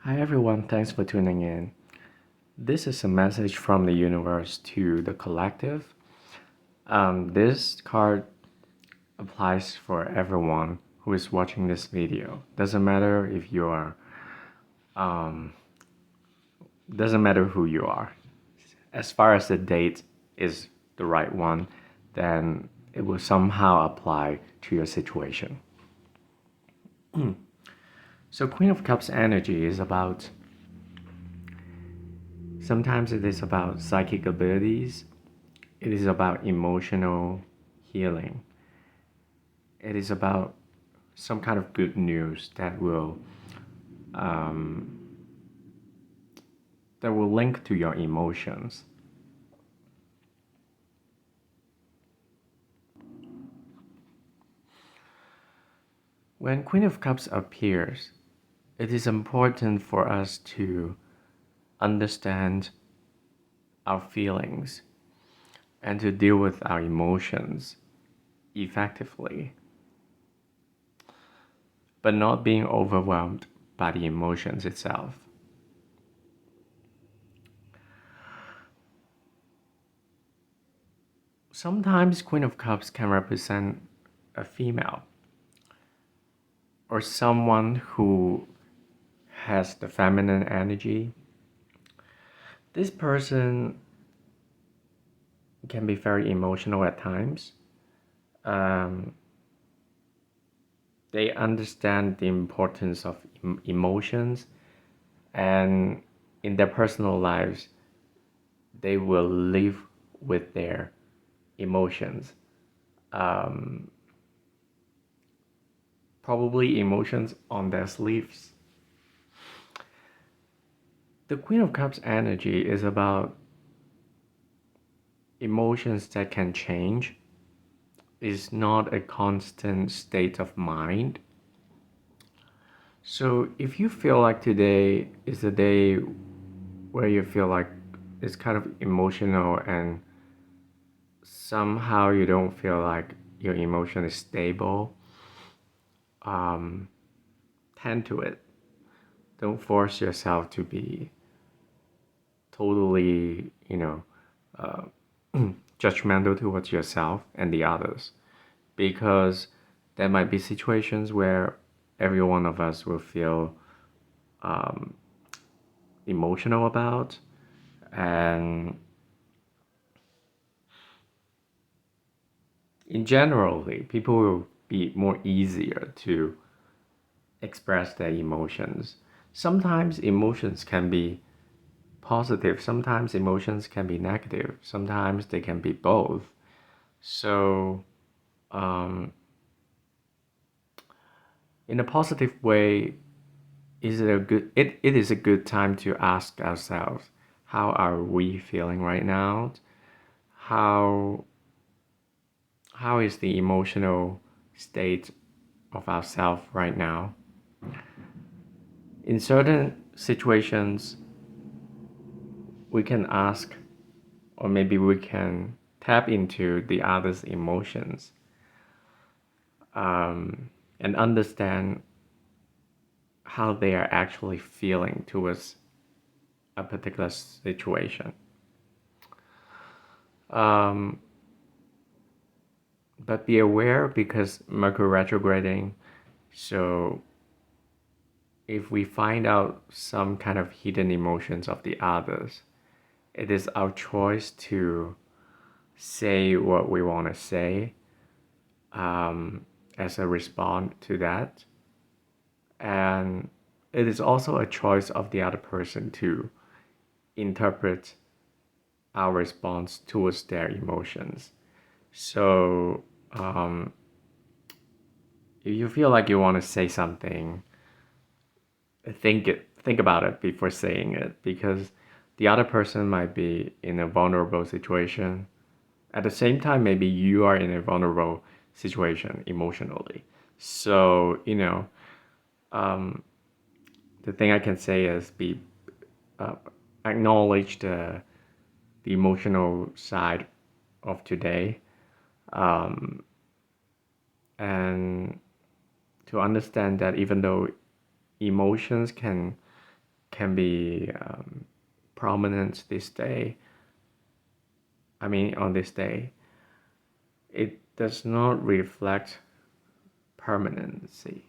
Hi everyone, thanks for tuning in. This is a message from the universe to the collective. This card applies for everyone who is watching this video. Um, doesn't matter who you are. As far as the date is the right one, then it will somehow apply to your situation. So Queen of Cups energy is about, sometimes it is about psychic abilities. It is about emotional healing. It is about some kind of good news um, that will link to your emotions. When Queen of Cups appears, it is important for us to understand our feelings and to deal with our emotions effectively, but not being overwhelmed by the emotions itself. Sometimes Queen of Cups can represent a female or someone who has the feminine energy. This person can be very emotional at times. Um, they understand the importance of emotions, and in their personal lives, they will live with their emotions. Um, Probably emotions on their sleeves. The Queen of Cups energy is about emotions that can change. It's not a constant state of mind. So if you feel like today is a day where you feel like it's kind of emotional and somehow you don't feel like your emotion is stable, um, tend to it. Don't force yourself to be totally, uh, judgmental towards yourself and the others, because there might be situations where every one of us will feel um, emotional about, and in generally, people will be more easier to express their emotions. Sometimes emotions can be positive, sometimes emotions can be negative, sometimes they can be both. So, um, in a positive way, it is a good time to ask ourselves, how are we feeling right now? How how is the emotional state of ourselves right now? In certain situations, we can ask, or maybe we can tap into the other's emotions, and understand how they are actually feeling towards a particular situation. Um, but be aware, because Mercury retrograding, so if we find out some kind of hidden emotions of the others, it is our choice to say what we want to say, as a response to that. And it is also a choice of the other person to interpret our response towards their emotions. So, if you feel like you want to say something, think about it before saying it, because the other person might be in a vulnerable situation. At the same time, maybe you are in a vulnerable situation emotionally. So, the thing I can say is be uh, acknowledge the emotional side of today, um, and to understand that even though emotions can can be prominent this day. I mean, on this day, it does not reflect permanency,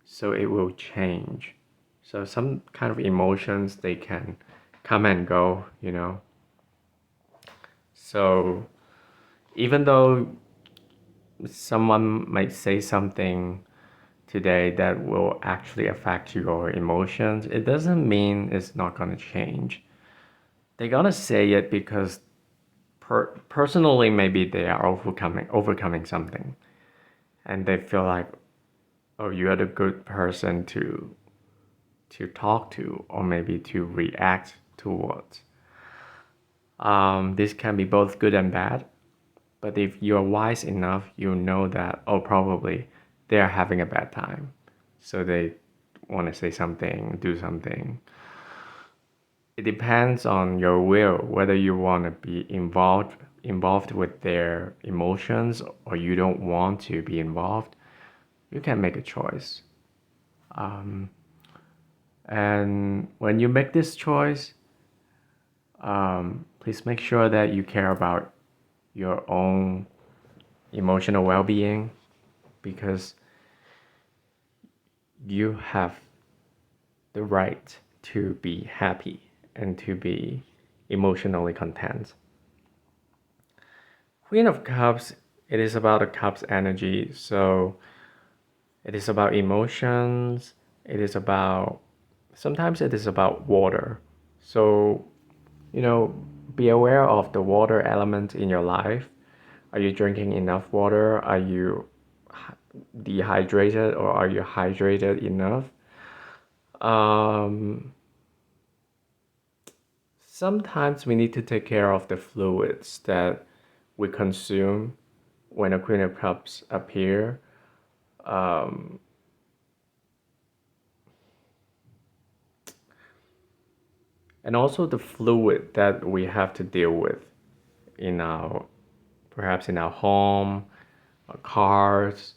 so it will change. So some kind of emotions, they can come and go, you know. So even though someone might say something today that will actually affect your emotions, it doesn't mean it's not gonna change. They're gonna say it because personally maybe they are overcoming something, and they feel like, oh, you are the good person to talk to, or maybe to react towards. This can be both good and bad, but if you're wise enough, you know that, oh, probably they are having a bad time, so they want to say something, do something. It depends on your will, whether you want to be involved with their emotions or you don't want to be involved. You can make a choice. And when you make this choice, please make sure that you care about your own emotional well-being, because you have the right to be happy and to be emotionally content. Queen of Cups, it is about the Cups energy, so it is about emotions, it is about, sometimes it is about water. So, you know, be aware of the water element in your life. Are you drinking enough water? Are you dehydrated, or are you hydrated enough? Um, Sometimes we need to take care of the fluids that we consume when a Queen of Cups appear. Um, and also the fluid that we have to deal with in our, perhaps in our home, our cars,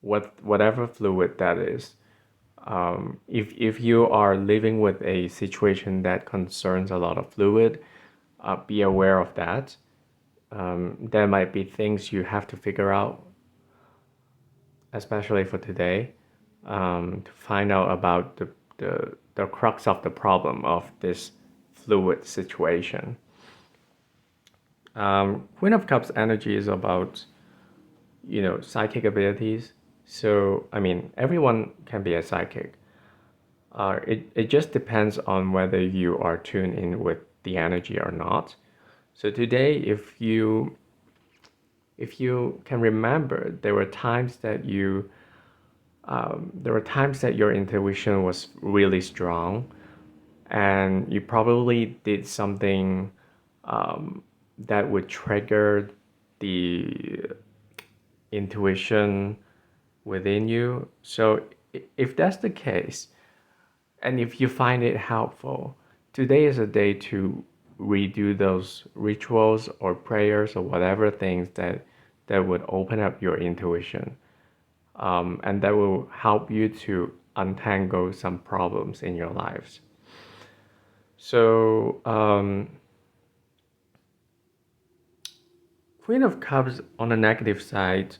whatever fluid that is. If you are living with a situation that concerns a lot of fluid, be aware of that. There might be things you have to figure out, especially for today, to find out about the crux of the problem of this fluid situation. Queen of Cups energy is about, you know, psychic abilities. So, I mean, everyone can be a psychic. It just depends on whether you are tuned in with the energy or not. So today, if you can remember, there were times that your intuition was really strong, and you probably did something that would trigger the intuition within you. So if that's the case, and if you find it helpful, today is a day to redo those rituals or prayers or whatever things that would open up your intuition, and that will help you to untangle some problems in your lives. So, Queen of Cups on the negative side,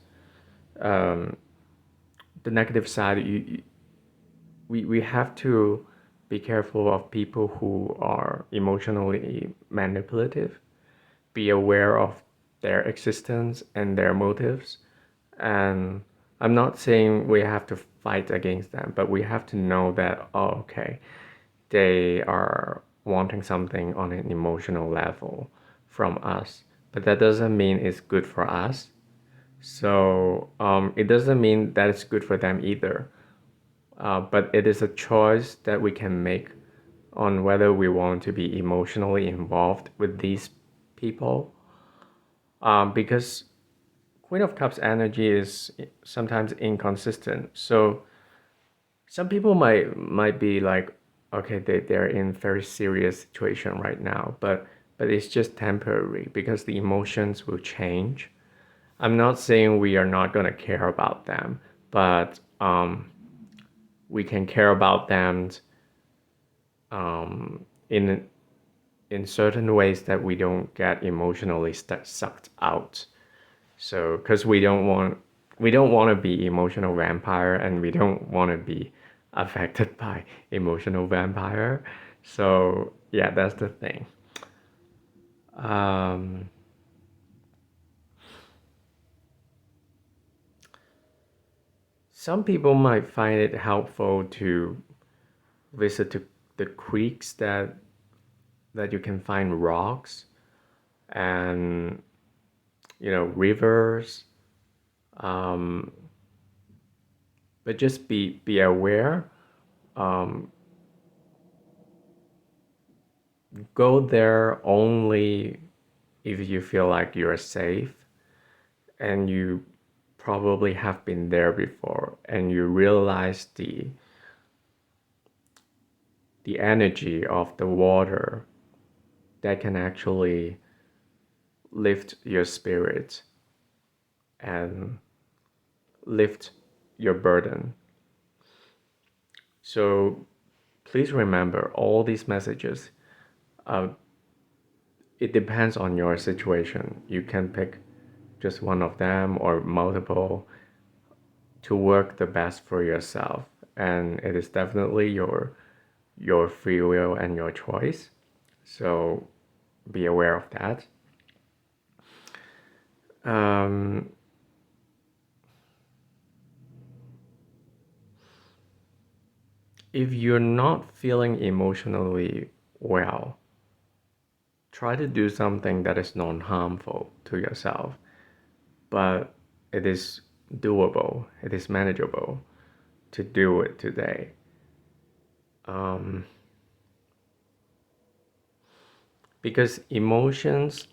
um, the negative side, we have to be careful of people who are emotionally manipulative. Be aware of their existence and their motives. And I'm not saying we have to fight against them, but we have to know that, oh, okay, they are wanting something on an emotional level from us. But that doesn't mean it's good for us. So it doesn't mean that it's good for them either. But it is a choice that we can make on whether we want to be emotionally involved with these people. Because Queen of Cups energy is sometimes inconsistent. So some people might be like, okay, they're in very serious situation right now, but it's just temporary because the emotions will change. I'm not saying we are not gonna care about them, but we can care about them in certain ways that we don't get emotionally sucked out. So because we don't want to be emotional vampire, and we don't want to be affected by emotional vampire. So yeah, that's the thing. Some people might find it helpful to visit to the creeks that you can find rocks and rivers, but just be aware. Go there only if you feel like you're safe and you probably have been there before and you realize the energy of the water that can actually lift your spirit and lift your burden. So please remember all these messages. It depends on your situation. You can pick just one of them or multiple to work the best for yourself. And it is definitely your free will and your choice. So be aware of that. If you're not feeling emotionally well, try to do something that is non-harmful to yourself, but it is doable, it is manageable to do it today. Because emotions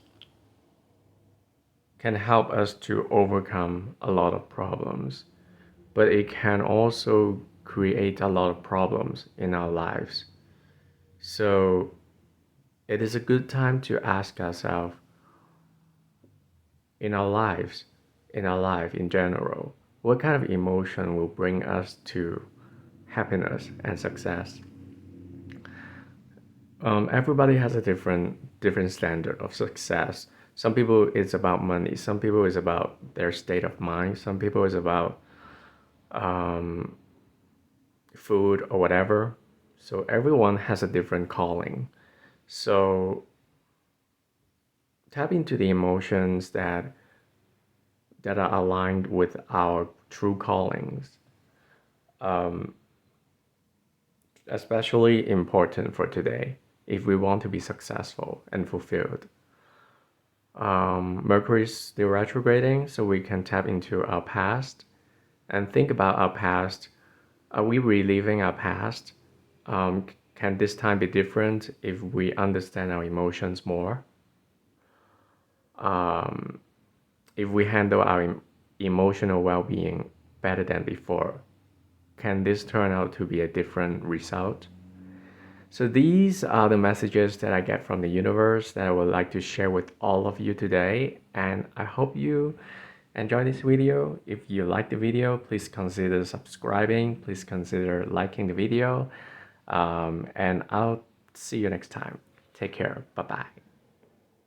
can help us to overcome a lot of problems, but it can also create a lot of problems in our lives. So it is a good time to ask ourselves, in our lives, in our life in general, what kind of emotion will bring us to happiness and success? Everybody has a different standard of success. Some people it's about money. Some people it's about their state of mind. Some people it's about food or whatever. So everyone has a different calling. So tap into the emotions that are aligned with our true callings. Especially important for today if we want to be successful and fulfilled. Mercury is still retrograding, so we can tap into our past and think about our past. Are we reliving our past? Can this time be different if we understand our emotions more? If we handle our emotional well-being better than before, can this turn out to be a different result? So these are the messages that I get from the universe that I would like to share with all of you today. And I hope you enjoy this video. If you like the video, please consider subscribing. Please consider liking the video. And I'll see you next time. Take care. Bye-bye.